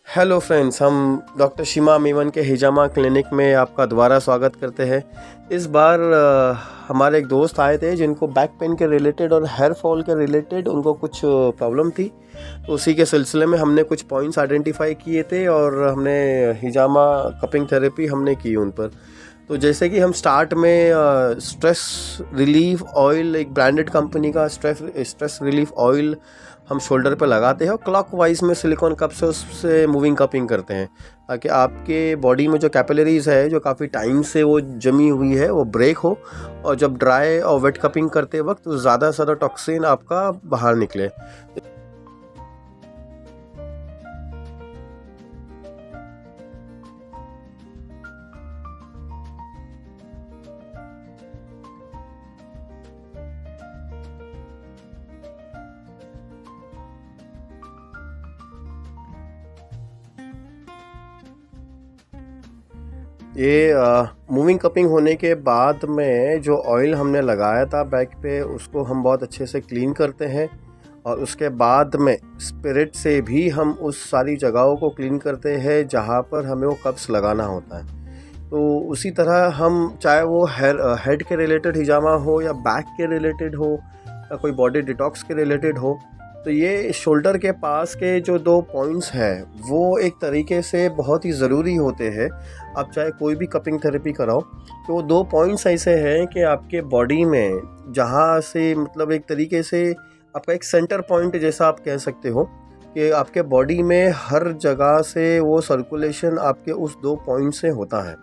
Hello friends, हम doctor शिमा Memon के हिजामा clinic में आपका दोबारा स्वागत करते हैं। इस बार हमारे एक दोस्त आए थे जिनको बैक पेन के रिलेटेड और हेयर फॉल के रिलेटेड उनको कुछ प्रॉब्लम थी। तो उसी के सिलसिले में हमने कुछ पॉइंट्स आइडेंटिफाई किए थे और हमने हिजामा कपिंग थेरेपी हमने की उन पर। तो जैसे कि हम स्टार्ट में स्ट्रेस रिलीफ ऑयल, एक ब्रांडेड कंपनी का स्ट्रेस रिलीफ ऑयल हम शोल्डर पे लगाते हैं और क्लॉकवाइज में सिलिकॉन कप से उससे मूविंग कपिंग करते हैं ताकि आपके बॉडी में जो कैपिलरीज है जो काफ़ी टाइम से वो जमी हुई है वो ब्रेक हो और जब ड्राई और वेट कपिंग करते वक्त ज़्यादा से ज़्यादा टॉक्सिन आपका बाहर निकले। ये मूविंग कपिंग होने के बाद में जो ऑयल हमने लगाया था बैक पे उसको हम बहुत अच्छे से क्लीन करते हैं और उसके बाद में स्पिरिट से भी हम उस सारी जगहों को क्लीन करते हैं जहाँ पर हमें वो कप्स लगाना होता है। तो उसी तरह हम चाहे वो हेड के रिलेटेड हिजामा हो या बैक के रिलेटेड हो या कोई बॉडी डिटॉक्स के रिलेटेड हो, तो ये शोल्डर के पास के जो 2 पॉइंट्स हैं वो एक तरीके से बहुत ही ज़रूरी होते हैं। आप चाहे कोई भी कपिंग थेरेपी कराओ तो वो 2 पॉइंट्स ऐसे हैं कि आपके बॉडी में जहाँ से मतलब एक तरीके से आपका एक सेंटर पॉइंट जैसा आप कह सकते हो कि आपके बॉडी में हर जगह से वो सर्कुलेशन आपके उस 2 पॉइंट से होता है।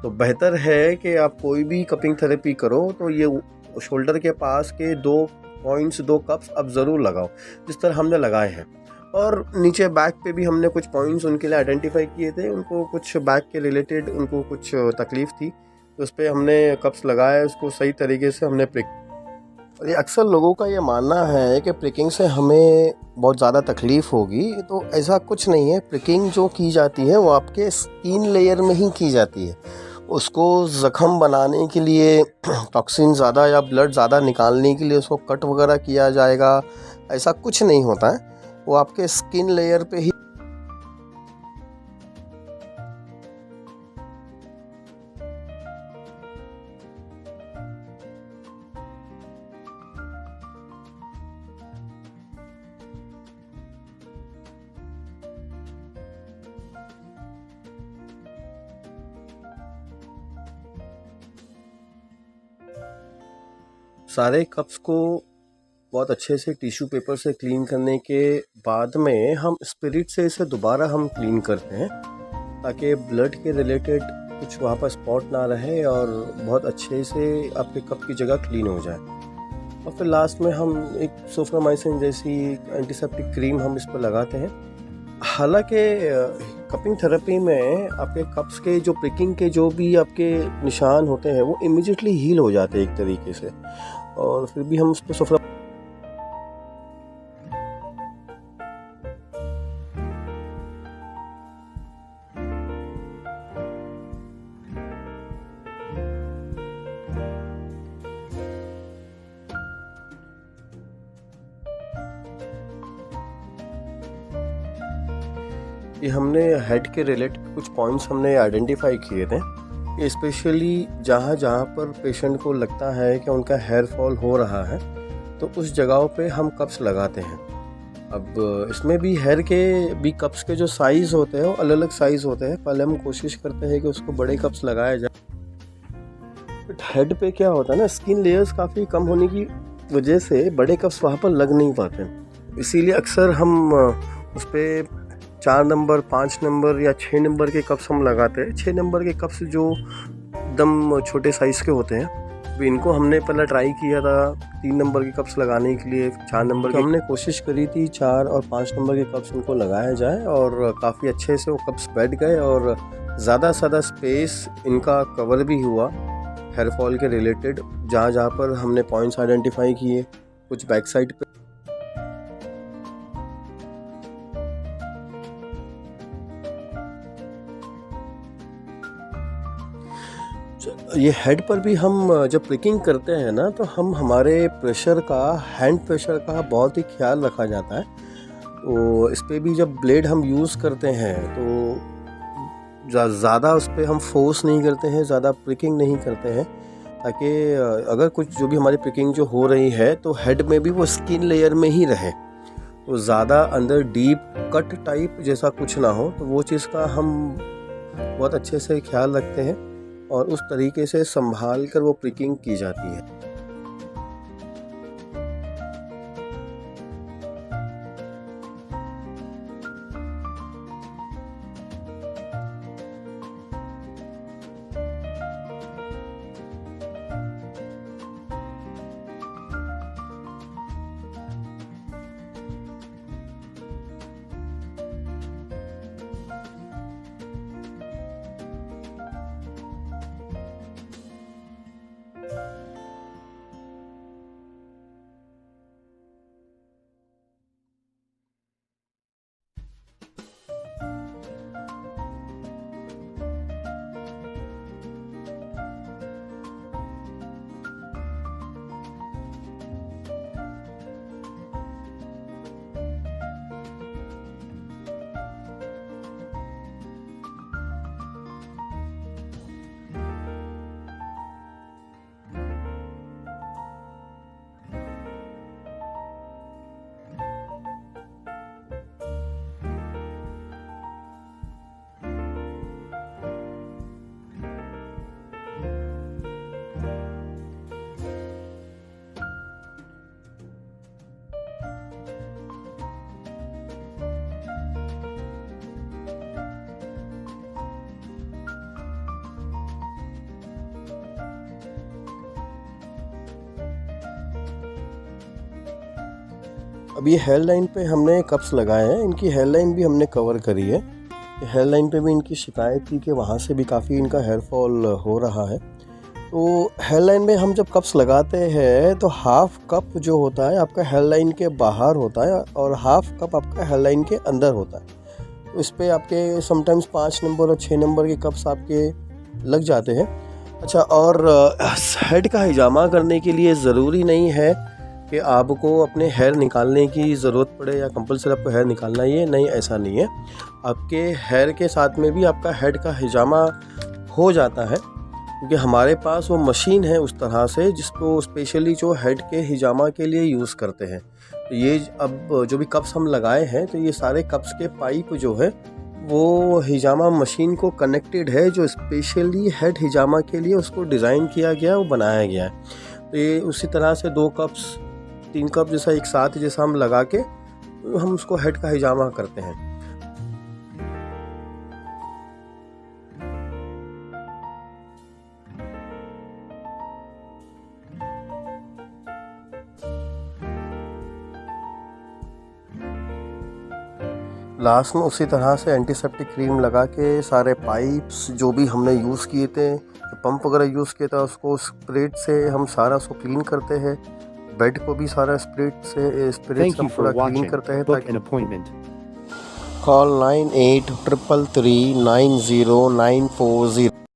तो बेहतर है कि आप कोई भी कपिंग थेरेपी करो तो ये शोल्डर के पास के 2 पॉइंट्स, 2 कप्स आप ज़रूर लगाओ जिस तरह हमने लगाए हैं। और नीचे बैक पे भी हमने कुछ पॉइंट्स उनके लिए आइडेंटिफाई किए थे। उनको कुछ बैक के रिलेटेड उनको कुछ तकलीफ़ थी तो उस पर हमने कप्स लगाए, उसको सही तरीके से हमने प्रिक। और ये अक्सर लोगों का ये मानना है कि प्रिकिंग से हमें बहुत ज़्यादा तकलीफ़ होगी, तो ऐसा कुछ नहीं है। प्रिकिंग जो की जाती है वो आपके स्किन लेयर में ही की जाती है। उसको ज़ख़म बनाने के लिए टॉक्सिन ज़्यादा या ब्लड ज़्यादा निकालने के लिए उसको कट वगैरह किया जाएगा, ऐसा कुछ नहीं होता है। वो आपके स्किन लेयर पे ही सारे कप्स को बहुत अच्छे से टिश्यू पेपर से क्लीन करने के बाद में हम स्पिरिट से इसे दोबारा हम क्लीन करते हैं ताकि ब्लड के रिलेटेड कुछ वहाँ पर स्पॉट ना रहे और बहुत अच्छे से आपके कप की जगह क्लीन हो जाए। और फिर लास्ट में हम एक सोफ्रामाइसिन जैसी एंटीसेप्टिक क्रीम हम इस पर लगाते हैं। हालांकि कपिंग थेरेपी में आपके कप्स के जो प्रिकिंग के जो भी आपके निशान होते हैं वो इमिजिएटली हील हो जाते हैं एक तरीके से, और फिर भी हम उस पर सोफ्रा ये हमने हेड के रिलेटेड कुछ पॉइंट्स हमने आइडेंटिफाई किए थे कि स्पेशली जहाँ जहाँ पर पेशेंट को लगता है कि उनका हेयर फॉल हो रहा है तो उस जगहों पे हम कप्स लगाते हैं। अब इसमें भी हेयर के भी कप्स के जो साइज़ होते हैं वो अलग अलग साइज़ होते हैं। पहले हम कोशिश करते हैं कि उसको बड़े कप्स लगाया जाए, बट हेड पे क्या होता है ना, स्किन लेयर्स काफ़ी कम होने की वजह से बड़े कप्स वहाँ पर लग नहीं पाते। इसीलिए अक्सर हम उस पर 4 नंबर, 5 नंबर या 6 नंबर के कप्स हम लगाते हैं। 6 नंबर के कप्स जो एकदम छोटे साइज़ के होते हैं, तो इनको हमने पहले ट्राई किया था 3 नंबर के कप्स लगाने के लिए। 4 नंबर की हमने कोशिश करी थी 4 और 5 नंबर के कप्स उनको लगाया जाए और काफ़ी अच्छे से वो कप्स बैठ गए और ज़्यादा से ज़्यादा स्पेस इनका कवर भी हुआ हेयर फॉल के रिलेटेड। जहाँ जहाँ पर हमने पॉइंट्स आइडेंटिफाई किए, कुछ बैक साइड पे ये हेड पर भी हम जब प्रिकिंग करते हैं ना तो हम हमारे प्रेशर का, हैंड प्रेशर का बहुत ही ख्याल रखा जाता है। तो इस पे भी जब ब्लेड हम यूज़ करते हैं तो ज़्यादा उस पे हम फोर्स नहीं करते हैं, ज़्यादा प्रिकिंग नहीं करते हैं, ताकि अगर कुछ जो भी हमारी प्रिकिंग जो हो रही है तो हेड में भी वो स्किन लेयर में ही रहे, तो ज़्यादा अंदर डीप कट टाइप जैसा कुछ ना हो। तो वो चीज़ का हम बहुत अच्छे से ख्याल रखते हैं और उस तरीके से संभाल कर वो प्रिकिंग की जाती है। अब ये हेयर लाइन पे हमने कप्स लगाए हैं, इनकी हेयर लाइन भी हमने कवर करी है। हेयर लाइन पे भी इनकी शिकायत थी कि वहाँ से भी काफ़ी इनका हेयर फॉल हो रहा है। तो हेयर लाइन में हम जब कप्स लगाते हैं तो हाफ कप जो होता है आपका हेयर लाइन के बाहर होता है और हाफ कप आपका हेयर लाइन के अंदर होता है। तो इस पर आपके समटाइम्स 5 नंबर और 6 नंबर के कप्स आपके लग जाते हैं। अच्छा, और हेड का हिजामा करने के लिए ज़रूरी नहीं है कि आपको अपने हेयर निकालने की ज़रूरत पड़े या कंपलसरी आपको हेयर निकालना ही है, नहीं, ऐसा नहीं है। आपके हेयर के साथ में भी आपका हेड का हिजामा हो जाता है, क्योंकि हमारे पास वो मशीन है उस तरह से जिसको स्पेशली जो हेड के हिजामा के लिए यूज़ करते हैं। तो ये अब जो भी कप्स हम लगाए हैं तो ये सारे कप्स के पाइप जो है वो हिजामा मशीन को कनेक्टेड है, जो स्पेशली हेड हिजामा के लिए उसको डिज़ाइन किया गया, वो बनाया गया है। तो ये उसी तरह से 2 कप्स 3 कप जैसा एक साथ जैसा हम लगा के हम उसको हेड का हिजामा करते हैं। लास्ट में उसी तरह से एंटीसेप्टिक क्रीम लगा के सारे पाइप्स जो भी हमने यूज़ किए थे, जो पंप वगैरह यूज़ किया था, उसको स्प्रेड से हम सारा उसको क्लीन करते हैं। बेड को भी सारा स्प्रेड से हम पूरा क्लीन करते हैं। कॉल 9833390940।